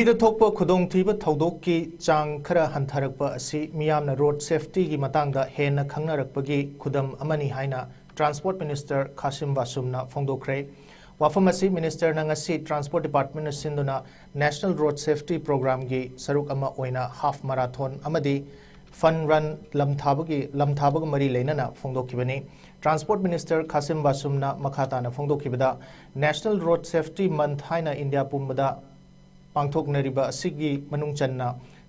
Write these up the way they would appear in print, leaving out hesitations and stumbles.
लंबीदा थोकपा खुदोंथीबा थौदोककी चांग खरा हंथरकपा असि मियामना road safety की मतंगदा हेन्ना खंगनरकपगी खुदम अमनी हाइना ट्रांसपोर्ट मिनिस्टर कासिम बासुमना फोंदोखरे वाफम असि मिनिस्टर नंगसी ट्रांसपोर्ट डिपार्टमेंट सिंधुना नेशनल रोड सेफ्टी प्रोग्राम की सरुक अमा ओइना हाफ मैराथन अमदी फन रन लमथाबग मरी लेना फोंदोखिबनी ट्रांसपोर्ट मिनिस्टर कासिम बासुमना मखाताना फोंदोखिबदा नेशनल रोड सेफ्टी मंथ हाइना इंडिया पुंबदा पांथोकनरिबा असिगी मनुंग चन्ना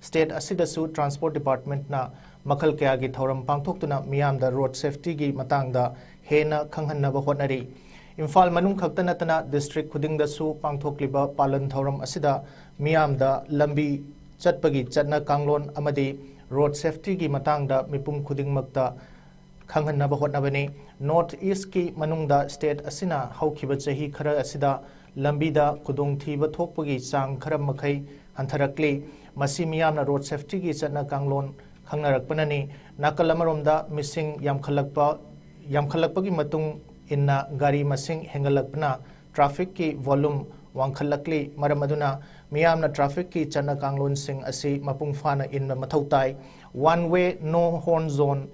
स्टेट असिदसु ट्रांसपोर्ट डिपार्टमेंट ना मखल कयागी थौरम पांथोक्तुना मियामदा रोड सेफ्टी की मतंगदा हेना खंगहन्नबा होटनरी इम्फाल मनुंग खक्ता नतना डिस्ट्रिक्ट खुदिंगदसु पांथोक्लिबा पालन थौरम असिदा मियामदा लंबी चटपगी चटना कांगलोन अमदी रोड सेफ्टी की मतंगदा मिपुम खुदिंगमक्ता खंगहन्नबा होटनबनी नॉर्थ ईस्ट की मनुंगदा स्टेट असिना हौखिबा चही खरा असिदा लंबीदा खुदोंथीबा थोकपगी चांग खरा मखै हंथरकली मसी मियामना रोड सेफ्टी की चटना कांगलोन खंगनरकपननी नाकल अमरोमदा मिसिंग यामखलकपगी मतुंग इन्ना गाड़ी मसिंग हेंगलकपना ट्रैफिक की वॉल्यूम वांखलकली मरम अदुना मियामना ट्रैफिक की चटना कांगलोन सिंग असि मपुंग फाना इनबा मथौ ताई one way no horn zone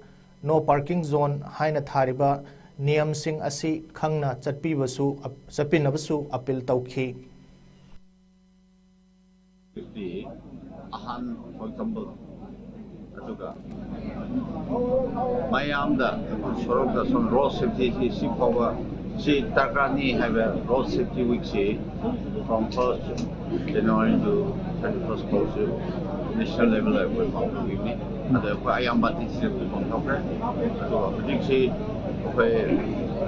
no parking zone हाइना थारिबा नियम सिंह असि खंगना चटपिनबसु अपील तौखी अहन फॉर एग्जांपल अदुगा मयामदा सरोगदा सम रोड सेफ्टी सी पावा सी तकरानी हैव रोड सेफ्टी वीक से from 1st January to 31st closure national level of evening ada ko ayamba tisir ko pangkapre so prediction ko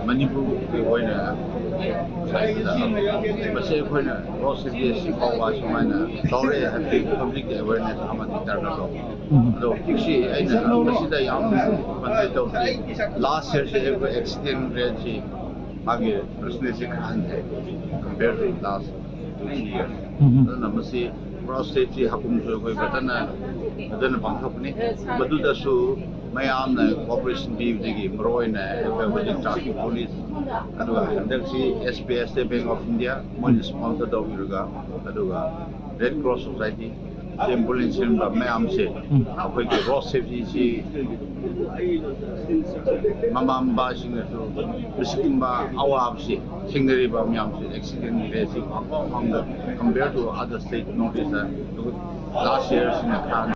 Manipur ke oina masih ko na road safety si pawa sumana tore happy public awareness amati taralo so kisi aina masida yam bandai to last year se accident rate si आगे प्रश्न से खान है compared to last 2 years ना मसी road safety हकुम जो कोई बतना बतना पांथोकनी बदुदसु मयामना कोऑपरेशन बीवदेगी मरोइना एफएम ट्रैफिक पुलिस अदुगा हंदक्सी एसपीएस बैंक ऑफ इंडिया मोन स्पॉन्सर दौबिरगा अदुगा रेड क्रॉस सोसाइटी एम्बुलेंस सिंबा मयाम से अखोई के रोड सेफ्टी सी mamamba singatu bisikimba awabsi singariba myamsi accident rate compared to other state notice last year in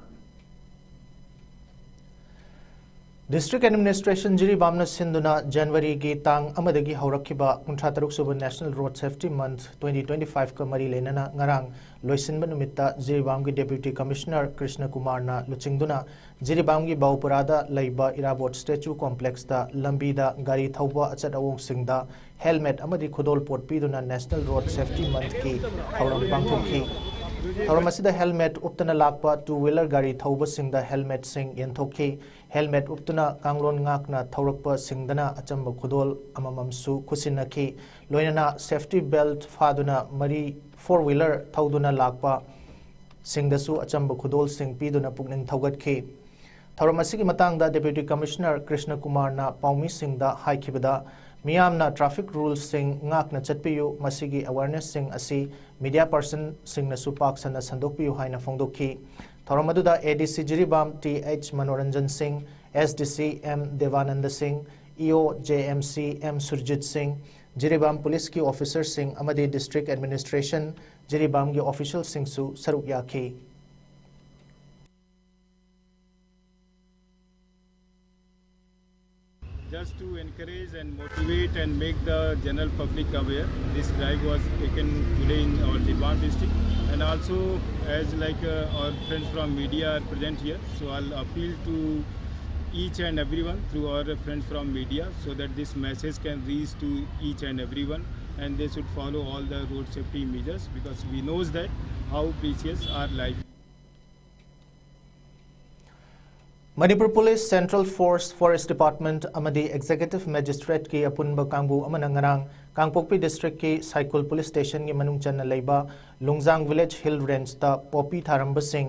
District Administration Jiribamna Sinduna January की तांग अमदगी हौरखिबा 63 सुब National Road Safety Month 2025 का मरी लेनना ngarang लोइसिनबा नुमित्ता जिरीबाम की Deputy Commissioner Krishna Kumar na luchingduna Jiribam की बाउपुरादा लैबा इराबोट statue complex दा लंबीदा गाड़ी थौबा अचत अवोंग सिंगदा हेलमेट अमदी खुदोल पोट पीदुना National Road Safety Month की हौरम पांगथोखी थौरमसिदा हेलमेट उपतना लाकपा 2-wheeler गाड़ी थौबा सिंगदा हेलमेट सिंग यंथोखी हेलमेट उपतना कांगलोन ngakna थौरकपा सिंगदना अचंब खुदोल अमममसु खुसिनखी लोइनना सेफ्टी बेल्ट फादुना मरी 4-wheeler थौदुना लाकपा सिंगदसु अचंब खुदोल सिंग पीदुना पुकनिंग थौगतखी थौरमसिगी मतंगदा डेप्यूटी कमिश्नर कृष्ण कुमार ना पाउमी सिंगदा हाइखिबदा मियामना ट्रैफिक रूल्स सिंग ngakna चटपियु मसिगी अवेयरनेस सिंग असि मीडिया पर्सन सिंगना सुपाक्सना संदोकपियु हाइना फोंदोखी थौरमदुदा ADC Jiribam TH Manoranjan Singh SDC M Devanand Singh EO JMC M Surjit Singh Jiribam police की ऑफिसर सिंह अमदी डिस्ट्रिक्ट एडमिनिस्ट्रेशन जिरीबाम की ऑफिशियल सिंह सु सरुक याखी Just to encourage and motivate and make the general public aware, this drive was taken today in our Jirbam district, and also as like our friends from media are present here, so I'll appeal to each and everyone through our friends from media so that this message can reach to each and everyone and they should follow all the road safety measures because we knows that how precious our life. Manipur Police Central Force Forest Department amadi Executive Magistrate की अपुनबा कांगबु अमना ngarang Kangpokpi district की साइकोल police station की मनुंग चन्ना लेबा लुंगजांग village hill range ता Poppy थारंबा Singh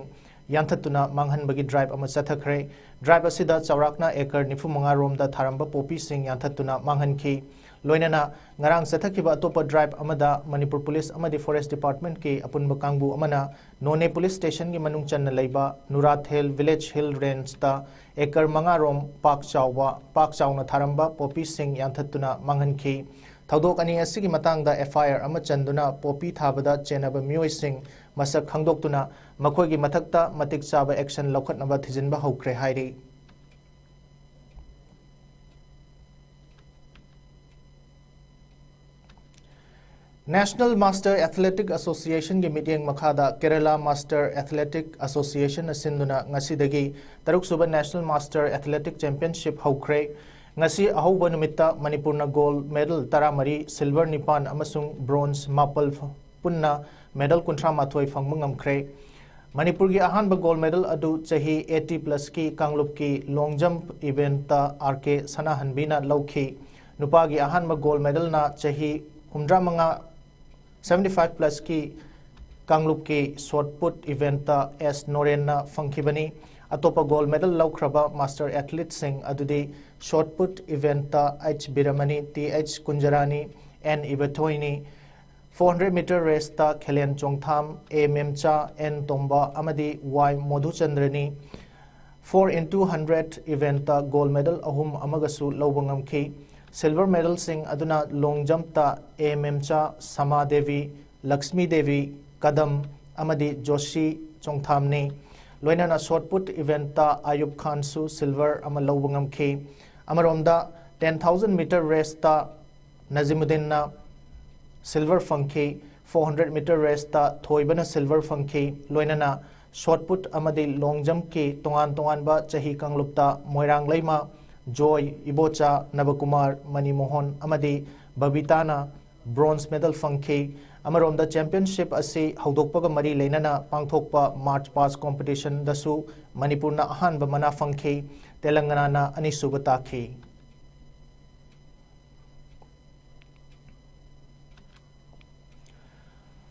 यांथतुना मांगहनबगी drive अमा चथखरे drive असिदा चौराकना एकर 95 रोम दा थारंबा Poppy Singh यांथतुना मांगहनखी लोइनना ngarang sathakhiba atopa drive amada Manipur Police amadi Forest Department ki apunba kangbu amana None Police Station gi manung channa leiba Nurat Hill Village Hill Range ta ekar manga rom park chawna tharamba poppy sing yanthatuna manghankhi thaudok ani asigi matangda FIR ama chanduna poppy thabada chenaba mioi sing masak khangdoktuna makhoi gi mathakta matik chaba action lokhatnaba thijinba hokre hairi National Master Athletic Association gi meeting makhada Kerala Master Athletic Association asinduna ngasidagi taruk suba National Master Athletic Championship hokre ngasi ahoba numitta Manipurna gold medal taramari silver nipan amasung bronze mapal punna medal kuntra mathoi phangmangamkhre Manipur gi ahanba gold medal adu chahi 80+ ki kanglup ki long jump event ta RK Sanahanbina lawkhi nupa gi ahanba gold medal na chahi 75+ ki kanglup ki shot put event ta S Noren na phangkhibani atopa gold medal laukraba master athlete sing adudi shot put event ta H Biramani TH Kunjarani N Ibatoini 400 meter race ta Khelen Chongtham A Memcha N Tomba amadi Y Modhuchandrani 4x100 event ta gold medal ahum amagasu lawbangamkhi Silver medal sing aduna long jump ta A Memcha Sama Devi Lakshmi Devi Kadam amadi Joshi Chongthamni loinana shot put event ta Ayub Khan su silver ama lawbangamkhi amaromda 10,000 meter race ta Nazimuddin na silver phangkhi 400 meter race ta Thoibana silver phangkhi loinana shot put amadi long jump ki tongan ba chahi kanglupta Moirang Leima Joy Ibocha Navakumar Manimohon amadi Babitana bronze medal phangkhi amaromda championship asi haudokpaga mari leinana pangthokpa march pass competition dasu Manipurna ahanba mana phangkhi Telangana na anisuba takhi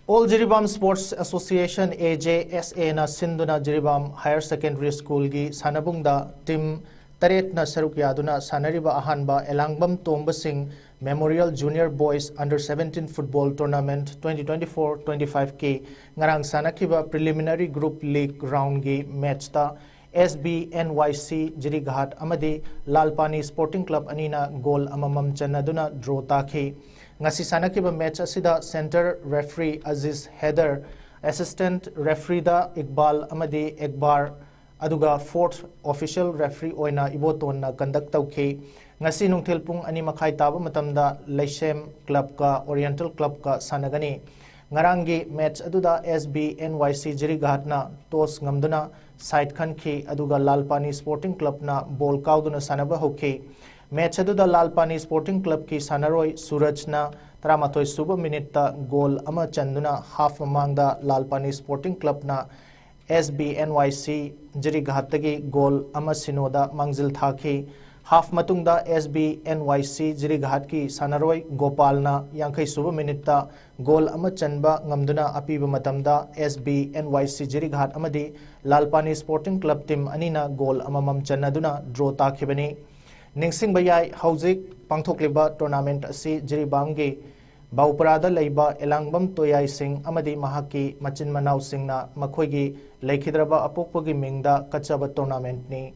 All Jiribam Sports Association AJSA na sinduna Jiribam Higher Secondary School gi sanabungda team Taret na saruk yaduna sanariba ahanba Elangbam Tomba Singh Memorial Junior Boys Under 17 Football Tournament 2024-25 ki ngarang sanakiba preliminary group league round gi match ta SBNYC Jirighat amadi Lalpani Sporting Club anina goal amamam chanaduna draw takhi ngasi sanakiba match asida center referee Aziz Haider assistant referee da Iqbal amadi Ekbar aduga fourth official referee oina iboton na conduct tawkhi ngasi nungthil pung ani makhai taba matamda Leisem club ka Oriental club ka sanagani ngarangi match aduda SBNYC Jirighat na toss ngamduna side khanki aduga Lalpani Sporting Club na ball kauduna sanaba hokhi match aduda Lalpani Sporting Club ki sanaroi Suraj na 13 suba minute ta goal ama chanduna half mamangda Lalpani Sporting Club na SBNYC Jirighatagi goal ama sinoda mangzil thakhi half matungda SBNYC Jirighat ki sanaroi Gopalna yankhai suba minute ta goal ama chanba ngamduna apiba matamda SBNYC Jirighat amadi Lalpani Sporting Club team anina goal amamam chanaduna draw takhibani ningsing bayai hauzik pangthokliba tournament asi Jiribamgi Bauparada leiba Elangbam Toyai Singh amadi mahaki machin manau singna makhoigi leikidraba apokpagi mingda kachaba tournament ni